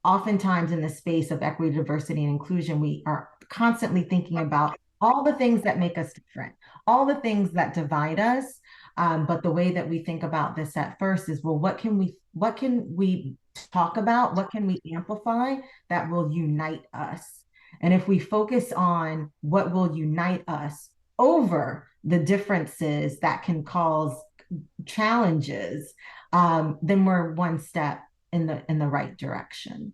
oftentimes in the space of equity, diversity, and inclusion, we are constantly thinking about all the things that make us different, all the things that divide us. But the way that we think about this at first is, well, what can we talk about? What can we amplify that will unite us? And if we focus on what will unite us over the differences that can cause challenges, then we're one step in the right direction.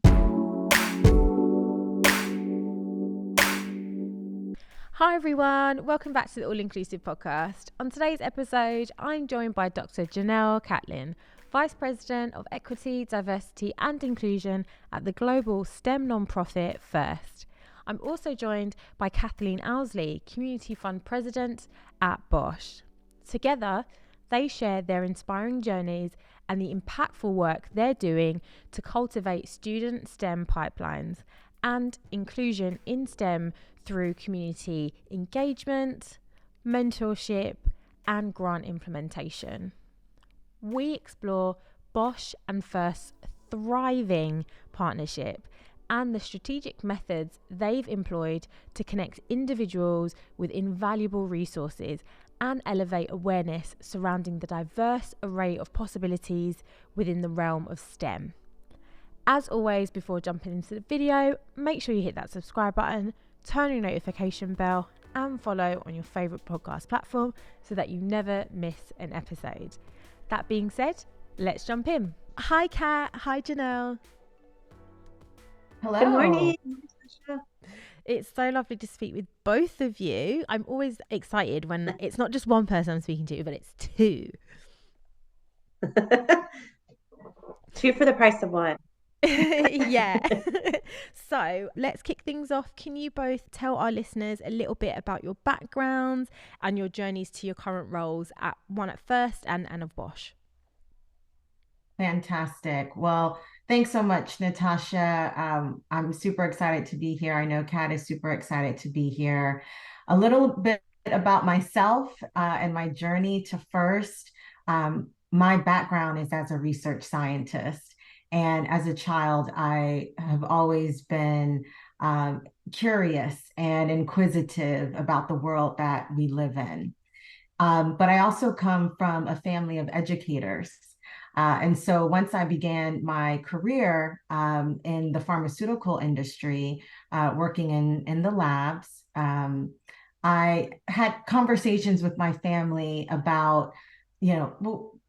Hi everyone, welcome back to the All Inclusive podcast. On today's episode, I'm joined by Dr. Janell Catlin, Vice President of Equity, Diversity and Inclusion at the global STEM nonprofit FIRST. I'm also joined by Kathleen Owsley, Community Fund President at Bosch. Together, they share their inspiring journeys and the impactful work they're doing to cultivate student STEM pipelines and inclusion in STEM through community engagement, mentorship, and grant implementation. We explore Bosch and FIRST's thriving partnership and the strategic methods they've employed to connect individuals with invaluable resources and elevate awareness surrounding the diverse array of possibilities within the realm of STEM. As always, before jumping into the video, make sure you hit that subscribe button, turn your notification bell, and follow on your favourite podcast platform so that you never miss an episode. That being said, let's jump in. Hi, Kat. Hi, Janelle. Hello. Good morning. It's so lovely to speak with both of you. I'm always excited when it's not just one person I'm speaking to, but it's two. Two for the price of one. Yeah. So let's kick things off. Can you both tell our listeners a little bit about your backgrounds and your journeys to your current roles at FIRST and of Bosch? Fantastic. Well, thanks so much, Natasha. I'm super excited to be here. I know Kat is super excited to be here. A little bit about myself and my journey to FIRST. My background is as a research scientist. And as a child, I have always been curious and inquisitive about the world that we live in. But I also come from a family of educators. And so once I began my career in the pharmaceutical industry, working in the labs, I had conversations with my family about,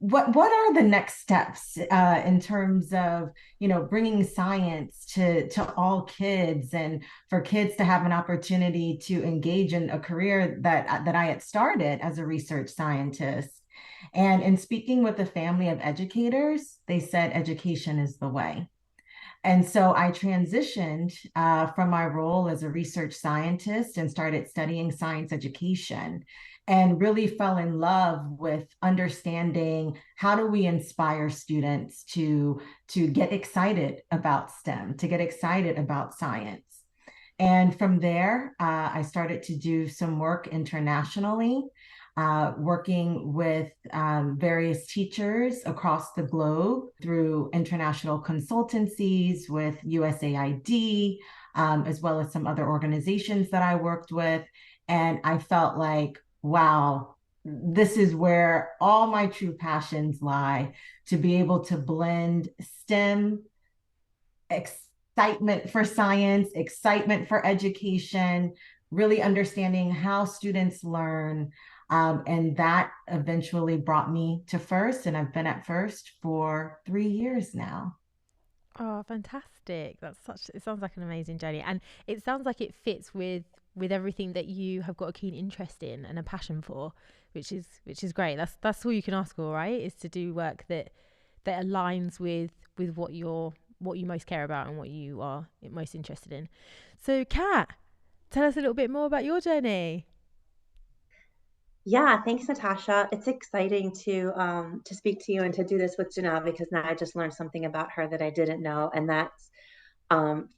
what are the next steps in terms of, bringing science to all kids and for kids to have an opportunity to engage in a career that I had started as a research scientist. And in speaking with a family of educators, they said education is the way. And so I transitioned from my role as a research scientist and started studying science education and really fell in love with understanding how do we inspire students to get excited about STEM, to get excited about science. And from there, I started to do some work internationally, working with various teachers across the globe through international consultancies with USAID, as well as some other organizations that I worked with. And I felt like, wow, this is where all my true passions lie, to be able to blend STEM, excitement for science, excitement for education, really understanding how students learn. And that eventually brought me to FIRST, and I've been at FIRST for 3 years now. Oh, fantastic. It sounds like an amazing journey. And it sounds like it fits with everything that you have got a keen interest in and a passion for, which is great. That's all you can ask for, right? Is to do work that aligns with what you most care about and what you are most interested in. So, Kat, tell us a little bit more about your journey. Yeah, thanks, Natasha. It's exciting to speak to you and to do this with Janelle, because now I just learned something about her that I didn't know, and that's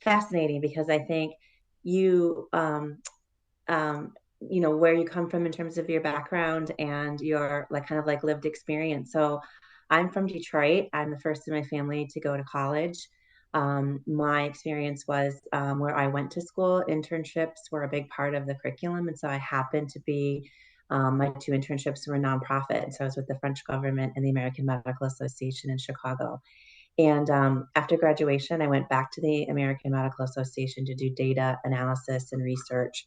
fascinating, because I think you where you come from in terms of your background and your kind of lived experience. So I'm from Detroit. I'm the first in my family to go to college. My experience was where I went to school, internships were a big part of the curriculum. And so I happened to be, my two internships were nonprofit. And so I was with the French government and the American Medical Association in Chicago. And after graduation, I went back to the American Medical Association to do data analysis and research,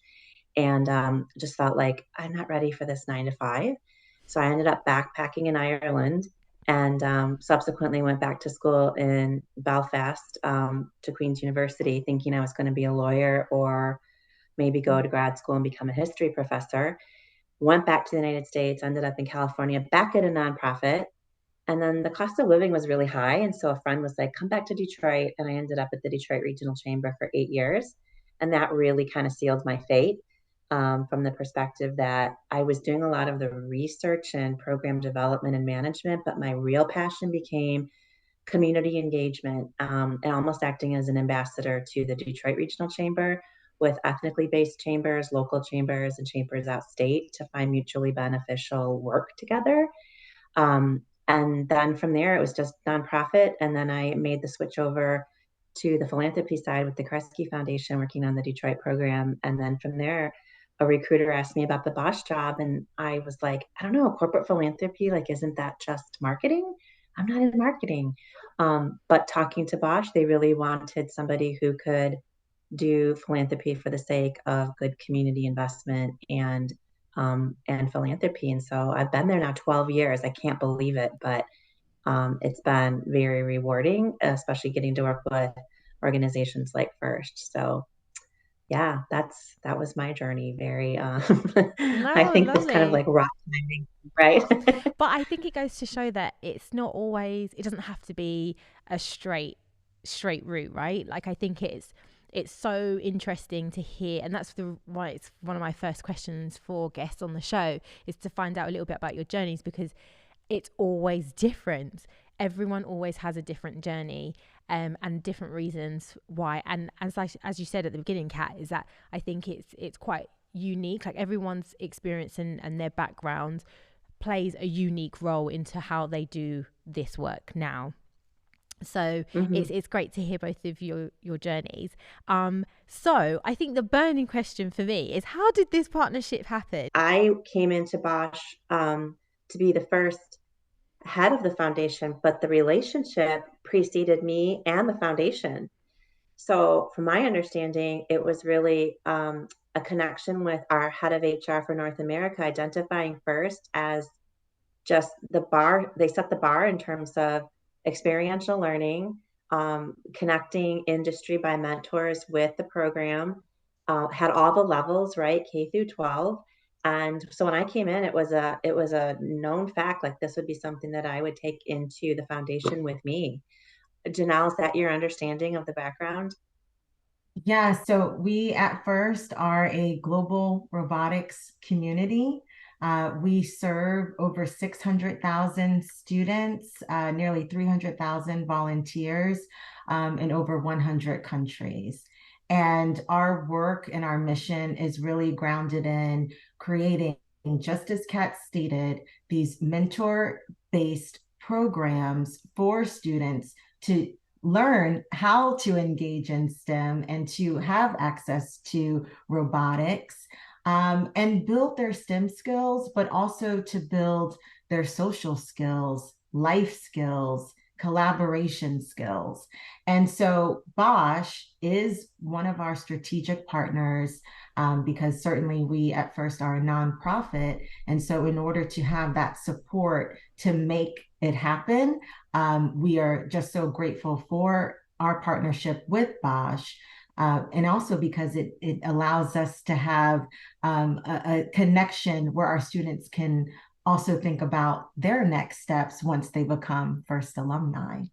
and just felt like I'm not ready for this 9 to 5. So I ended up backpacking in Ireland, and subsequently went back to school in Belfast, to Queen's University, thinking I was going to be a lawyer or maybe go to grad school and become a history professor. Went back to the United States, ended up in California, back at a nonprofit. And then the cost of living was really high. And so a friend was like, come back to Detroit. And I ended up at the Detroit Regional Chamber for 8 years. And that really kind of sealed my fate, from the perspective that I was doing a lot of the research and program development and management, but my real passion became community engagement, and almost acting as an ambassador to the Detroit Regional Chamber with ethnically based chambers, local chambers, and chambers out state to find mutually beneficial work together. And then from there, it was just nonprofit. And then I made the switch over to the philanthropy side with the Kresge Foundation, working on the Detroit program. And then from there, a recruiter asked me about the Bosch job. And I was like, I don't know, corporate philanthropy, like, isn't that just marketing? I'm not in marketing. But talking to Bosch, they really wanted somebody who could do philanthropy for the sake of good community investment and philanthropy. And so I've been there now 12 years. I can't believe it, but it's been very rewarding, especially getting to work with organizations like FIRST. So yeah, that was my journey. Very, I No, think this kind of lovely. like rock climbing, right? But I think it goes to show that it's not always, it doesn't have to be a straight route, right? Like I think it's so interesting to hear, and that's why it's one of my first questions for guests on the show, is to find out a little bit about your journeys, because it's always different. Everyone always has a different journey, and different reasons why. And as you said at the beginning, Kat, is that I think it's quite unique. Like everyone's experience and their background plays a unique role into how they do this work now. So Mhm. it's great to hear both of your journeys. So I think the burning question for me is, how did this partnership happen? I came into Bosch to be the first head of the foundation, but the relationship preceded me and the foundation. So, from my understanding, it was really a connection with our head of HR for North America, identifying FIRST as just the bar. They set the bar in terms of experiential learning, connecting industry by mentors with the program, had all the levels, right, K through 12. And so when I came in, it was a known fact, like this would be something that I would take into the foundation with me. Janelle, is that your understanding of the background? Yeah, so we at First are a global robotics community. We serve over 600,000 students, nearly 300,000 volunteers, in over 100 countries. And our work and our mission is really grounded in creating, just as Kat stated, these mentor-based programs for students to learn how to engage in STEM and to have access to robotics, and build their STEM skills, but also to build their social skills, life skills, collaboration skills. And so Bosch is one of our strategic partners, because certainly we at First are a nonprofit. And so in order to have that support to make it happen, we are just so grateful for our partnership with Bosch. And also because it allows us to have a connection where our students can also think about their next steps once they become First alumni.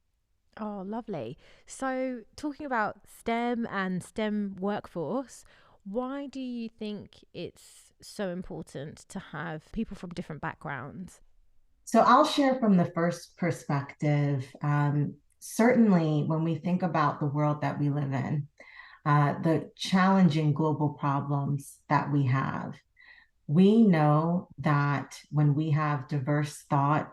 Oh, lovely. So, talking about STEM and STEM workforce, why do you think it's so important to have people from different backgrounds? So I'll share from the first perspective. Certainly, when we think about the world that we live in, the challenging global problems that we have, we know that when we have diverse thought,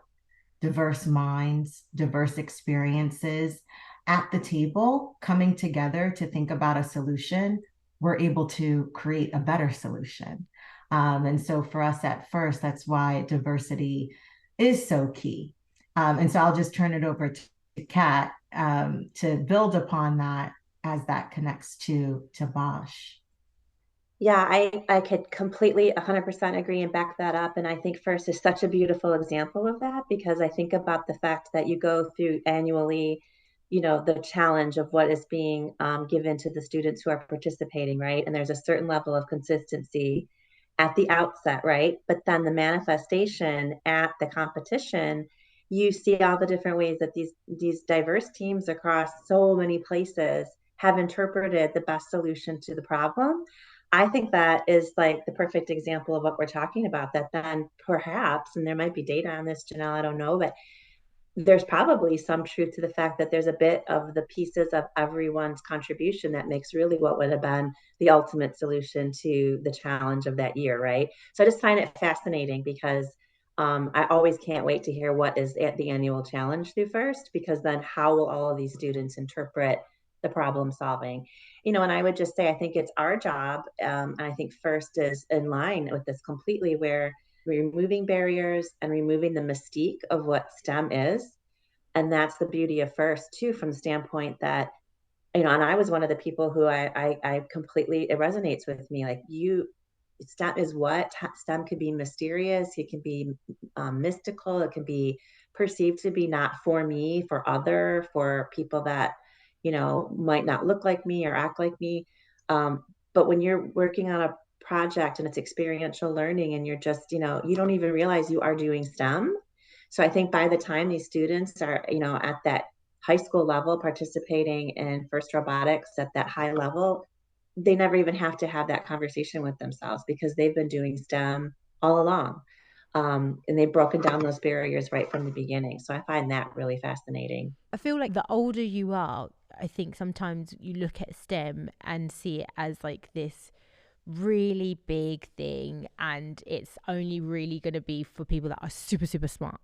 diverse minds, diverse experiences, at the table coming together to think about a solution, we're able to create a better solution. And so for us at First, that's why diversity is so key. And so I'll just turn it over to Kat to build upon that as that connects to Bosch. Yeah, I could completely 100% agree and back that up. And I think First is such a beautiful example of that, because I think about the fact that you go through annually, the challenge of what is being given to the students who are participating, right? And there's a certain level of consistency at the outset, right? But then the manifestation at the competition, you see all the different ways that these diverse teams across so many places have interpreted the best solution to the problem. I think that is like the perfect example of what we're talking about, that then perhaps, and there might be data on this, Janell, I don't know, but there's probably some truth to the fact that there's a bit of the pieces of everyone's contribution that makes really what would have been the ultimate solution to the challenge of that year, right? So I just find it fascinating, because I always can't wait to hear what is at the annual challenge through First, because then how will all of these students interpret the problem solving? And I would just say, I think it's our job, and I think First is in line with this completely, where removing barriers and removing the mystique of what STEM is. And that's the beauty of First, too, from the standpoint that, and I was one of the people who I completely, it resonates with me. Like, STEM is what? STEM could be mysterious, it can be mystical, it can be perceived to be not for me, for people that, might not look like me or act like me. But when you're working on a project and it's experiential learning, and you're just, you don't even realize you are doing STEM. So I think by the time these students are, at that high school level participating in First robotics at that high level, they never even have to have that conversation with themselves, because they've been doing STEM all along. And they've broken down those barriers right from the beginning. So I find that really fascinating. I feel like the older you are, I think sometimes you look at STEM and see it as like this really big thing, and it's only really going to be for people that are super, super smart.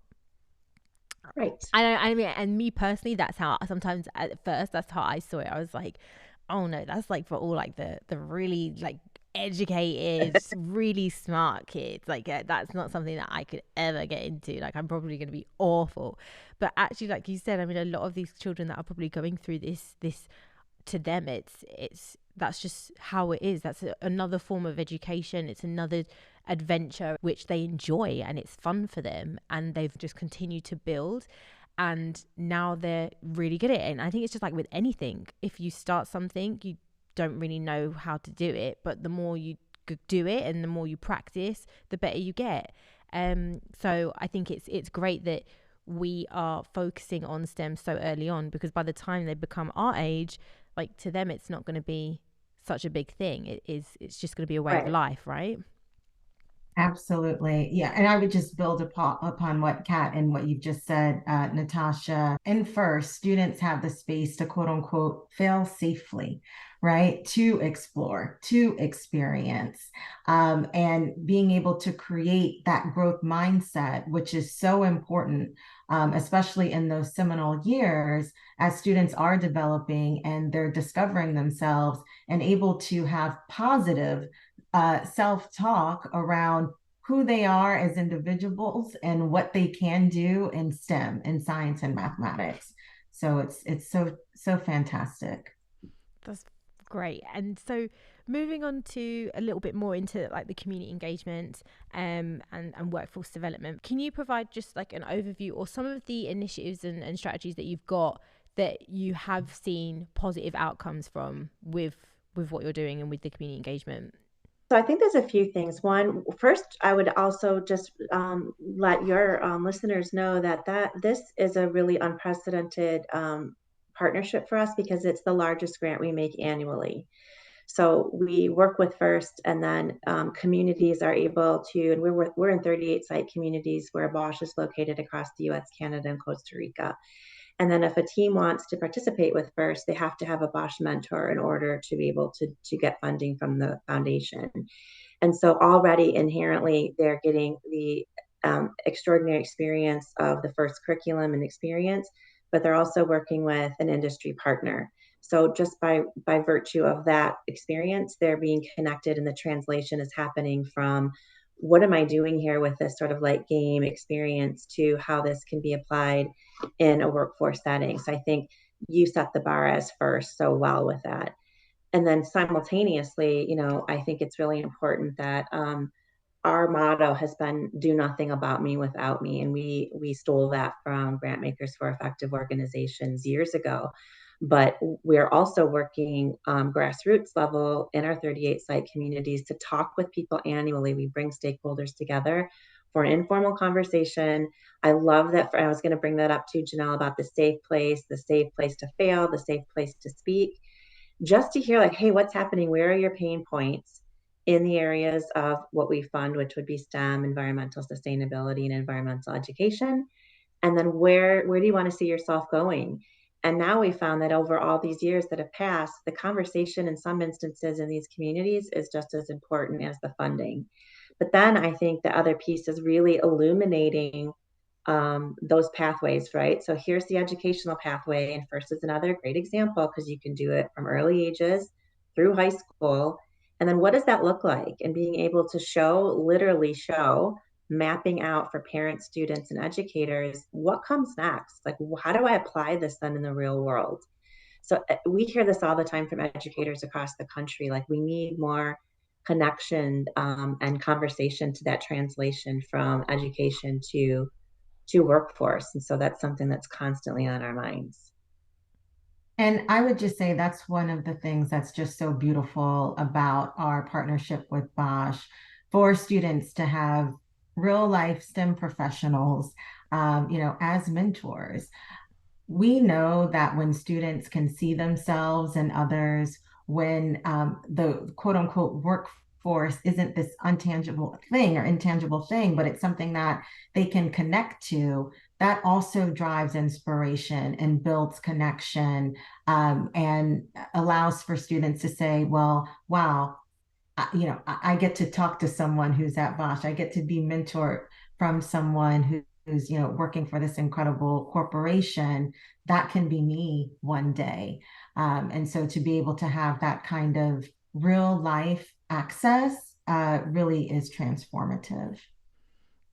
Right. I mean, and me personally, that's how sometimes at first, that's how I saw it. I was like, oh no, that's like for all like the really like educated, really smart kids. Like that's not something that I could ever get into. Like I'm probably going to be awful. But actually, like you said, I mean, a lot of these children that are probably going through this to them, it's that's just how it is. That's another form of education. It's another adventure which they enjoy, and it's fun for them, and they've just continued to build, and now they're really good at it. And I think it's just like with anything, if you start something, you don't really know how to do it, but the more you do it and the more you practice, the better you get. So I think it's great that we are focusing on STEM so early on, because by the time they become our age, like to them it's not going to be such a big thing. It's just going to be a way of Right. life, right? Absolutely. Yeah. And I would just build upon what Kat and what you've just said, Natasha. And First, students have the space to quote unquote fail safely, right? To explore, to experience, and being able to create that growth mindset, which is so important, especially in those seminal years as students are developing and they're discovering themselves and able to have positive self-talk around who they are as individuals and what they can do in STEM, in science and mathematics. So it's so fantastic. That's great. And so moving on to a little bit more into like the community engagement and workforce development, can you provide just like an overview or some of the initiatives and strategies that you've got that you have seen positive outcomes from with what you're doing and with the community engagement? So I think there's a few things. One, first, I would also just let your listeners know that this is a really unprecedented partnership for us, because it's the largest grant we make annually. So we work with First, and then communities are able to, and we're in 38 site communities where Bosch is located across the U.S., Canada, and Costa Rica. And then if a team wants to participate with First, they have to have a Bosch mentor in order to be able to get funding from the foundation. And so already inherently, they're getting the extraordinary experience of the First curriculum and experience, but they're also working with an industry partner. So just by virtue of that experience, they're being connected, and the translation is happening from what am I doing here with this sort of like game experience to how this can be applied in a workforce setting. So I think you set the bar as first so well with that. And then simultaneously, I think it's really important that our motto has been do nothing about me without me, and we stole that from grant makers for effective organizations years ago. But we're also working grassroots level in our 38 site communities to talk with people annually. We bring stakeholders together for an informal conversation. I love that. I was going to bring that up to Janell about the safe place to fail, the safe place to speak, just to hear like, hey, what's happening? Where are your pain points in the areas of what we fund, which would be STEM, environmental sustainability, and environmental education? And then where do you want to see yourself going? And now we found that over all these years that have passed, the conversation in some instances in these communities is just as important as the funding. But then I think the other piece is really illuminating those pathways, right? So here's the educational pathway, and FIRST is another great example because you can do it from early ages through high school. And then what does that look like? And being able to literally show, mapping out for parents, students, and educators, what comes next? Like, how do I apply this then in the real world? So we hear this all the time from educators across the country. Like, we need more connection and conversation to that translation from education to workforce. And so that's something that's constantly on our minds. And I would just say that's one of the things that's just so beautiful about our partnership with Bosch for students to have real life STEM professionals, as mentors. We know that when students can see themselves and others, when the quote unquote workforce isn't this untangible thing or intangible thing, but it's something that they can connect to, that also drives inspiration and builds connection, and allows for students to say, well, wow, I get to talk to someone who's at Bosch. I get to be mentored from someone who's, working for this incredible corporation. That can be me one day. And so to be able to have that kind of real life access really is transformative.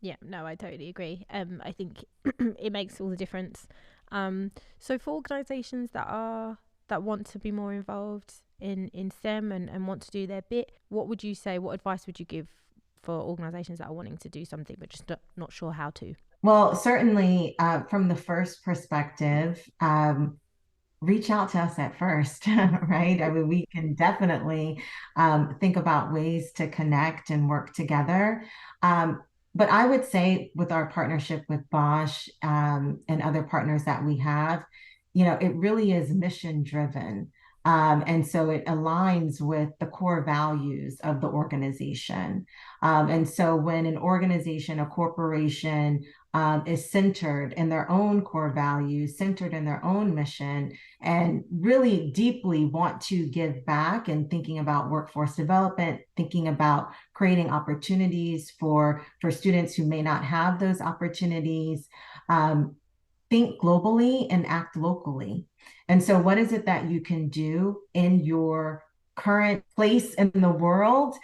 Yeah, no, I totally agree. I think it makes all the difference. So for organisations that want to be more involved in STEM and want to do their bit, what would you say? What advice would you give for organisations that are wanting to do something but just not sure how to? Well, certainly from the FIRST perspective, reach out to us at FIRST, right? I mean, we can definitely think about ways to connect and work together. But I would say with our partnership with Bosch and other partners that we have, it really is mission driven. And so it aligns with the core values of the organization. And so when an organization, a corporation, is centered in their own core values, centered in their own mission, and really deeply want to give back and thinking about workforce development, thinking about creating opportunities for students who may not have those opportunities, think globally and act locally. And so what is it that you can do in your current place in the world,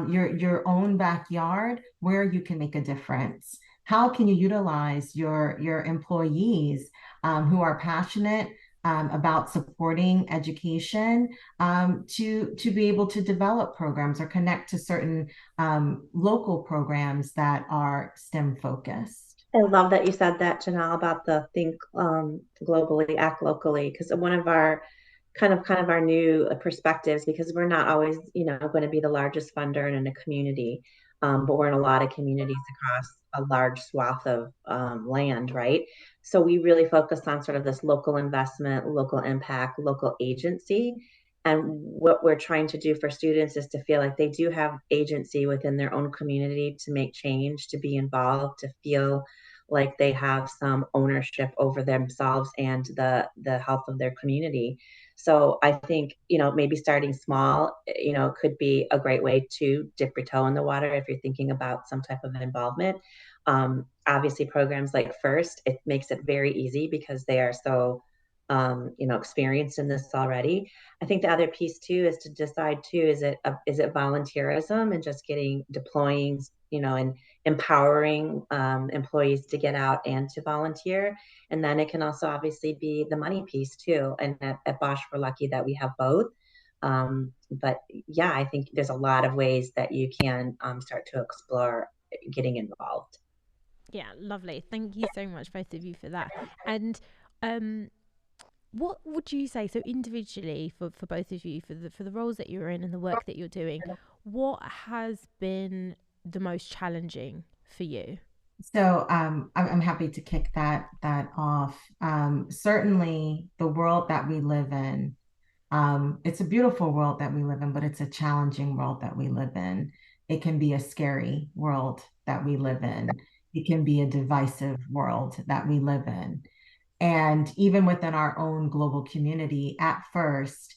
your own backyard, where you can make a difference? How can you utilize your employees who are passionate about supporting education, to be able to develop programs or connect to certain local programs that are STEM focused? I love that you said that, Janelle, about the think globally, act locally, because one of our kind of our new perspectives, because we're not always, going to be the largest funder in a community, but we're in a lot of communities across a large swath of land, right? So we really focus on sort of this local investment, local impact, local agency. And what we're trying to do for students is to feel like they do have agency within their own community to make change, to be involved, to feel like they have some ownership over themselves and the health of their community. So I think, maybe starting small, could be a great way to dip your toe in the water if you're thinking about some type of involvement. Obviously programs like FIRST, it makes it very easy because they are so experienced in this already. I think the other piece too is to decide too, is it volunteerism and just deploying, and empowering employees to get out and to volunteer. And then it can also obviously be the money piece too. And at Bosch, we're lucky that we have both. But yeah, I think there's a lot of ways that you can start to explore getting involved. Yeah, lovely. Thank you so much, both of you, for that. And um, what would you say, so individually for both of you, for the roles that you're in and the work that you're doing, what has been the most challenging for you? So I'm happy to kick that off. Certainly, the world that we live in, it's a beautiful world that we live in, but it's a challenging world that we live in. It can be a scary world that we live in. It can be a divisive world that we live in. And even within our own global community, at first,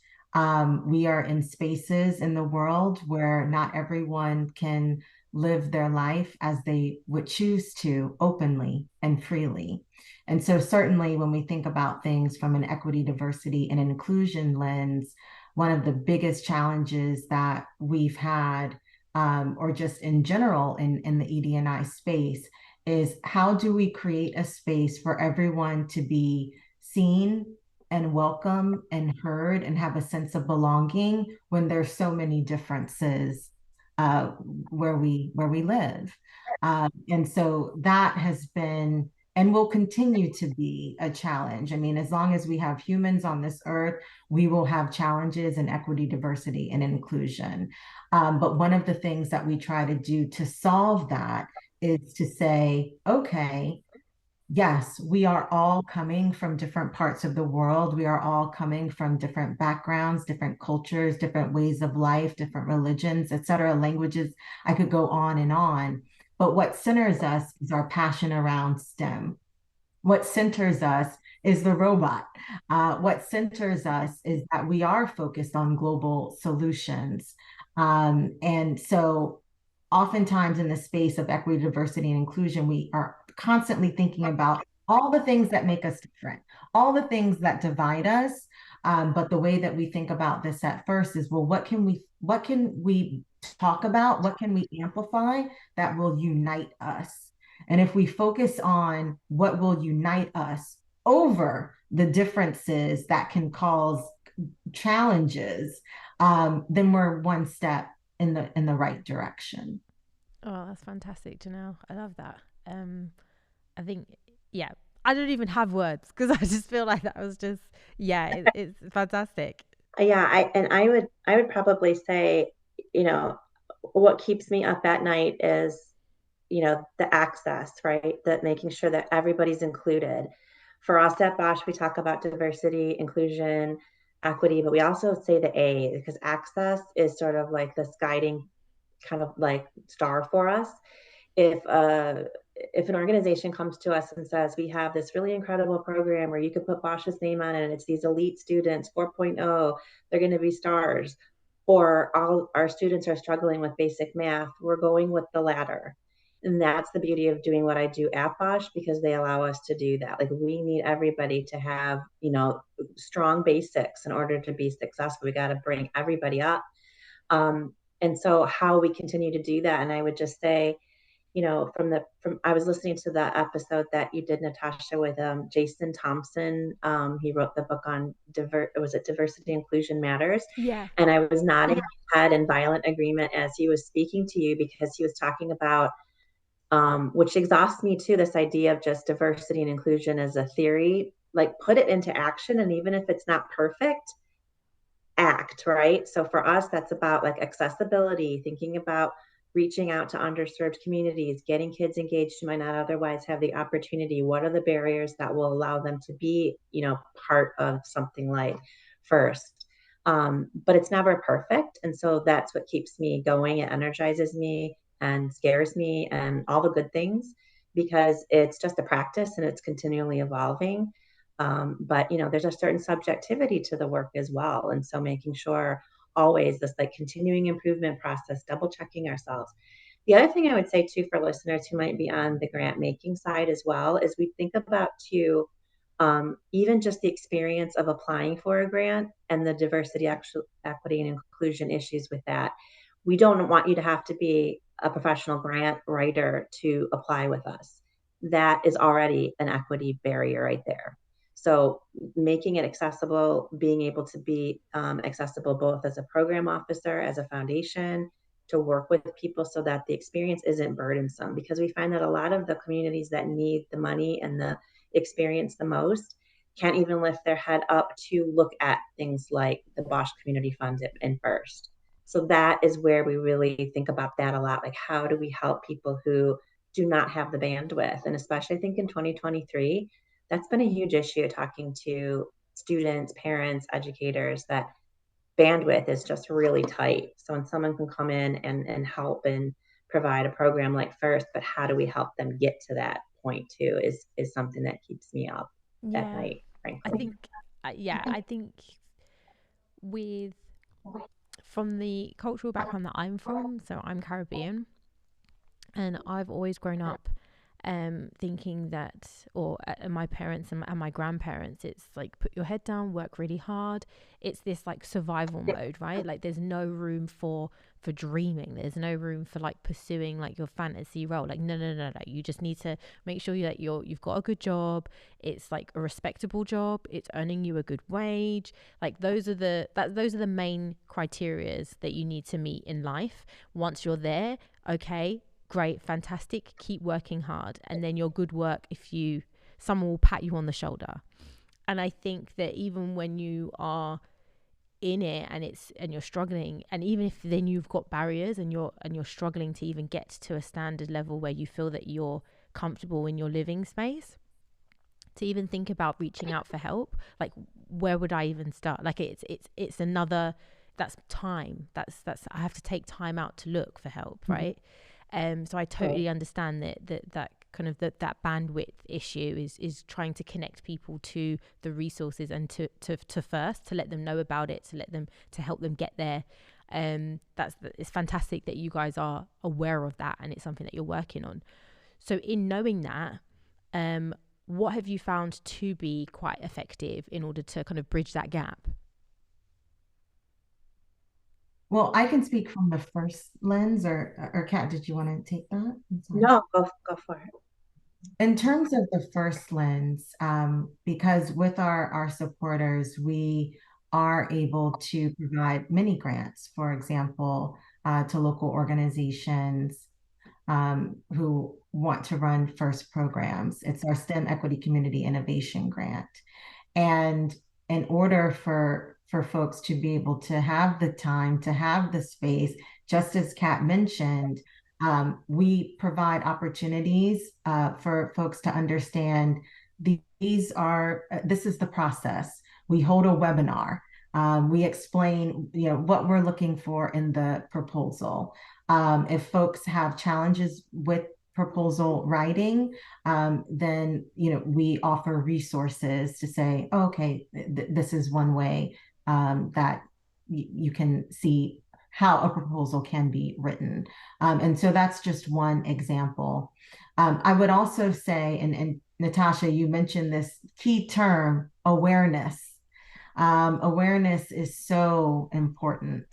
we are in spaces in the world where not everyone can live their life as they would choose to openly and freely. And so, certainly, when we think about things from an equity, diversity, and inclusion lens, one of the biggest challenges that we've had, or just in general in the ED&I space, is how do we create a space for everyone to be seen and welcome and heard and have a sense of belonging when there's so many differences uh, where we live. And so that has been and will continue to be a challenge. I mean, as long as we have humans on this earth, we will have challenges in equity, diversity, and inclusion. But one of the things that we try to do to solve that is to say, okay, yes, we are all coming from different parts of the world. We are all coming from different backgrounds, different cultures, different ways of life, different religions, et cetera, languages. I could go on and on. But what centers us is our passion around STEM. What centers us is the robot. What centers us is that we are focused on global solutions. And so oftentimes in the space of equity, diversity, and inclusion, we are constantly thinking about all the things that make us different, all the things that divide us. But the way that we think about this at first is, well, what can we talk about? What can we amplify that will unite us? And if we focus on what will unite us over the differences that can cause challenges, then we're one step in the right direction. Oh, that's fantastic, Janelle. I love that. I think, yeah, I don't even have words because I just feel like that was just, yeah, it's fantastic. Yeah, I would probably say, you know, what keeps me up at night is, the access, right? That making sure that everybody's included. For us at Bosch, we talk about diversity, inclusion, equity, but we also say the A because access is sort of like this guiding kind of like star for us. If an organization comes to us and says we have this really incredible program where you could put Bosch's name on it and it's these elite students 4.0, they're going to be stars, or all our students are struggling with basic math, we're going with the latter. And that's the beauty of doing what I do at Bosch because they allow us to do that. Like we need everybody to have, strong basics in order to be successful. We got to bring everybody up. And so how we continue to do that. And I would just say, from I was listening to the episode that you did, Natasha, with Jason Thompson. He wrote the book on was it Diversity Inclusion Matters? Yeah. And I was nodding my head in violent agreement as he was speaking to you because he was talking about which exhausts me too, this idea of just diversity and inclusion as a theory, like put it into action. And even if it's not perfect, act, right? So for us, that's about like accessibility, thinking about reaching out to underserved communities, getting kids engaged who might not otherwise have the opportunity. What are the barriers that will allow them to be, part of something like FIRST? But it's never perfect. And so that's what keeps me going. It energizes me and scares me and all the good things because it's just a practice and it's continually evolving. But there's a certain subjectivity to the work as well. And so making sure always this like continuing improvement process, double checking ourselves. The other thing I would say too for listeners who might be on the grant making side as well is we think about too, even just the experience of applying for a grant and the diversity, equity, and inclusion issues with that. We don't want you to have to be a professional grant writer to apply with us. That is already an equity barrier right there. So making it accessible, being able to be accessible both as a program officer, as a foundation, to work with people so that the experience isn't burdensome, because we find that a lot of the communities that need the money and the experience the most can't even lift their head up to look at things like the Bosch Community Fund and FIRST. So that is where we really think about that a lot. Like, how do we help people who do not have the bandwidth? And especially, I think in 2023, that's been a huge issue, talking to students, parents, educators, that bandwidth is just really tight. So when someone can come in and help and provide a program like FIRST, but how do we help them get to that point too is something that keeps me up at Yeah, night, I frankly. think, I think with from the cultural background that I'm from, so I'm Caribbean, and I've always grown up thinking that, or my parents and my grandparents, it's like put your head down, work really hard. It's this like survival mode, right? Like there's no room for dreaming. There's no room for like pursuing like your fantasy role. Like no. You just need to make sure that you've got a good job. It's like a respectable job. It's earning you a good wage. Like those are the main criterias that you need to meet in life. Once you're there, okay, great, fantastic, keep working hard, and then your good work, someone will pat you on the shoulder. And I think that even when you are in it and you're struggling, and even if then you've got barriers and you're struggling to even get to a standard level where you feel that you're comfortable in your living space, to even think about reaching out for help, like where would I even start? Like it's another, that's time, that's I have to take time out to look for help, right? So I totally understand that kind of that bandwidth issue is trying to connect people to the resources and to FIRST, to let them know about it, to help them get there. It's fantastic that you guys are aware of that, and it's something that you're working on. So in knowing that, what have you found to be quite effective in order to kind of bridge that gap? Well, I can speak from the first lens, or Kat, did you want to take that? I'm sorry. No, go for it. In terms of the first lens, because with our supporters, we are able to provide mini grants, for example, to local organizations who want to run FIRST programs. It's our STEM Equity Community Innovation Grant. And in order for folks to be able to have the time, to have the space, just as Kat mentioned, we provide opportunities for folks to understand this is the process. We hold a webinar. We explain, what we're looking for in the proposal. If folks have challenges with proposal writing, then we offer resources to say, oh, okay, this is one way that you can see how a proposal can be written. And so that's just one example. I would also say, and Natasha, you mentioned this key term, awareness. Awareness is so important.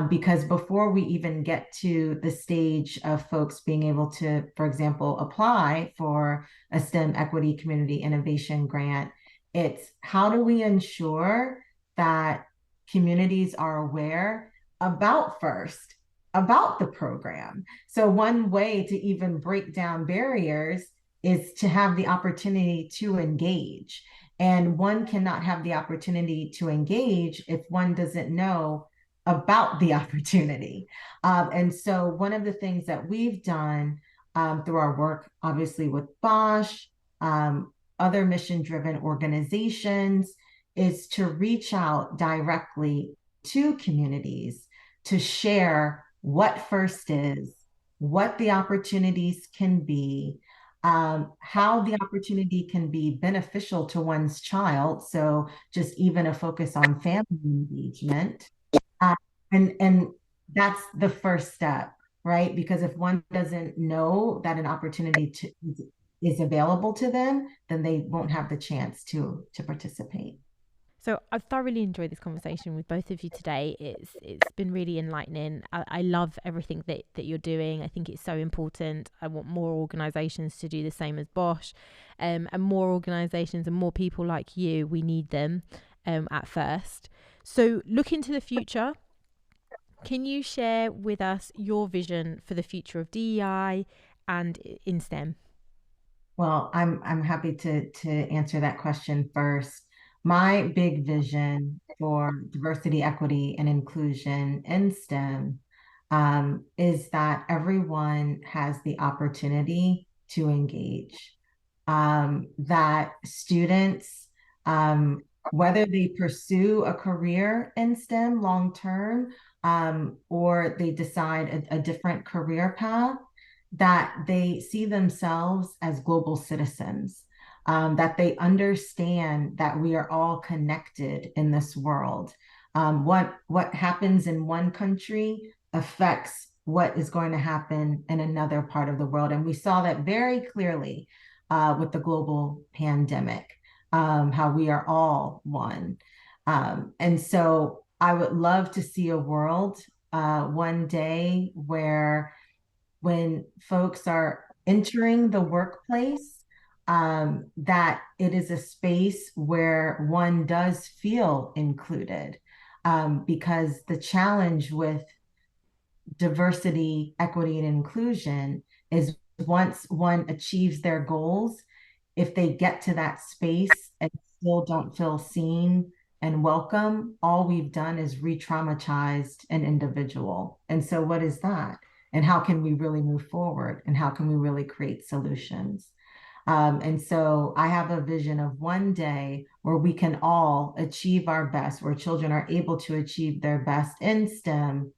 Because before we even get to the stage of folks being able to, for example, apply for a STEM Equity Community Innovation Grant, it's how do we ensure that communities are aware about FIRST, about the program. So one way to even break down barriers is to have the opportunity to engage. And one cannot have the opportunity to engage if one doesn't know about the opportunity. And so one of the things that we've done through our work, obviously with Bosch, other mission-driven organizations, is to reach out directly to communities to share what FIRST is, what the opportunities can be, how the opportunity can be beneficial to one's child. So just even a focus on family engagement. Uh, and that's the first step. right? Because if one doesn't know that an opportunity is available to them, then they won't have the chance to participate. So I've thoroughly enjoyed this conversation with both of you today. It's been really enlightening. I love everything that you're doing. I think it's so important. I want more organisations to do the same as Bosch, and more organisations and more people like you. We need them at First. So look into the future. Can you share with us your vision for the future of DEI and in STEM? Well, I'm happy to answer that question first. My big vision for diversity, equity, and inclusion in STEM is that everyone has the opportunity to engage. That students, whether they pursue a career in STEM long term, or they decide a different career path, that they see themselves as global citizens, that they understand that we are all connected in this world. What happens in one country affects what is going to happen in another part of the world. And we saw that very clearly with the global pandemic, how we are all one. And so I would love to see a world one day where when folks are entering the workplace, that it is a space where one does feel included. Because the challenge with diversity, equity, and inclusion is once one achieves their goals, if they get to that space and still don't feel seen and welcome, all we've done is re-traumatized an individual. And so what is that? And how can we really move forward? And how can we really create solutions? And so I have a vision of one day where we can all achieve our best, where children are able to achieve their best in STEM,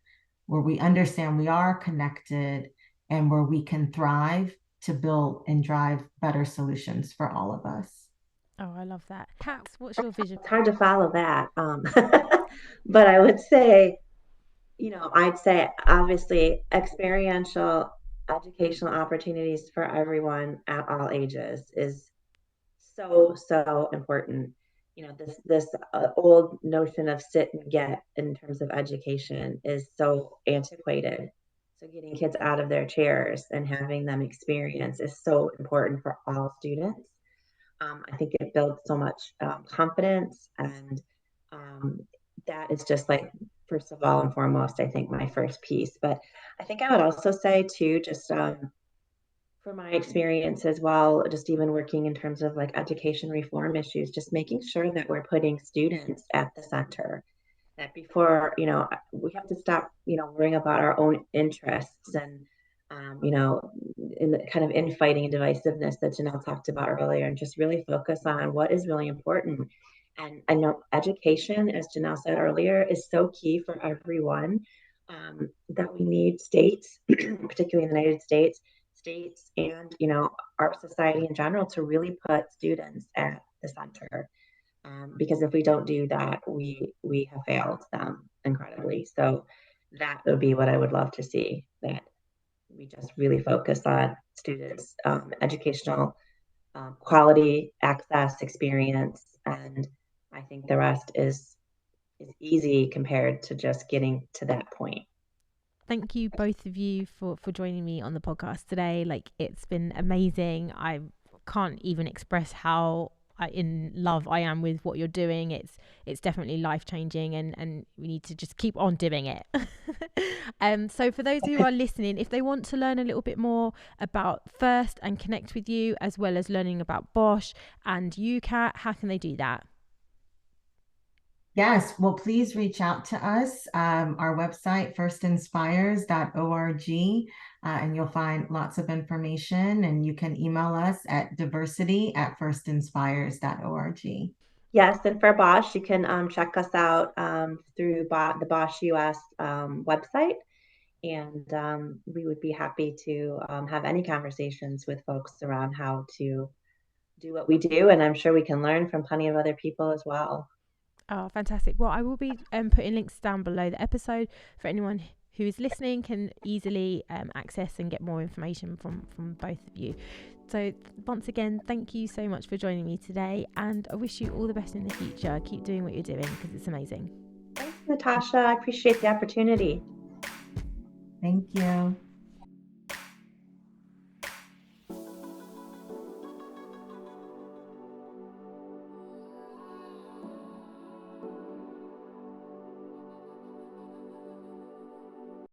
where we understand we are connected, and where we can thrive to build and drive better solutions for all of us. Oh, I love that. Kat, what's your vision? It's hard to follow that. But I would say, I'd say obviously experiential educational opportunities for everyone at all ages is so important. This old notion of sit and get in terms of education is so antiquated. So getting kids out of their chairs and having them experience is so important for all students. I think it builds so much confidence, and um, that is just like, first of all and foremost, I think my first piece. But I think I would also say too, just from my experience as well, just even working in terms of like education reform issues, just making sure that we're putting students at the center. That before, we have to stop, worrying about our own interests and, in the kind of infighting and divisiveness that Janell talked about earlier, and just really focus on what is really important. And I know education, as Janell said earlier, is so key for everyone, that we need states, particularly in the United States and, our society in general, to really put students at the center. Because if we don't do that, we have failed them incredibly. So that would be what I would love to see, that we just really focus on students, educational quality, access, experience, and I think the rest is easy compared to just getting to that point. Thank you both of you for joining me on the podcast today. Like, it's been amazing. I can't even express how in love I am with what you're doing. It's definitely life changing, and we need to just keep on doing it. So for those who are listening, if they want to learn a little bit more about First and connect with you, as well as learning about Bosch and you, Kat, how can they do that? Yes, well, please reach out to us. Our website, firstinspires.org, and you'll find lots of information. And you can email us at diversity@firstinspires.org. Yes, and for Bosch, you can check us out through the Bosch US website. And we would be happy to have any conversations with folks around how to do what we do. And I'm sure we can learn from plenty of other people as well. Oh, fantastic. Well, I will be putting links down below the episode for anyone who is listening can easily access and get more information from both of you. So once again, thank you so much for joining me today, and I wish you all the best in the future. Keep doing what you're doing because it's amazing. Thanks, Natasha. I appreciate the opportunity. Thank you.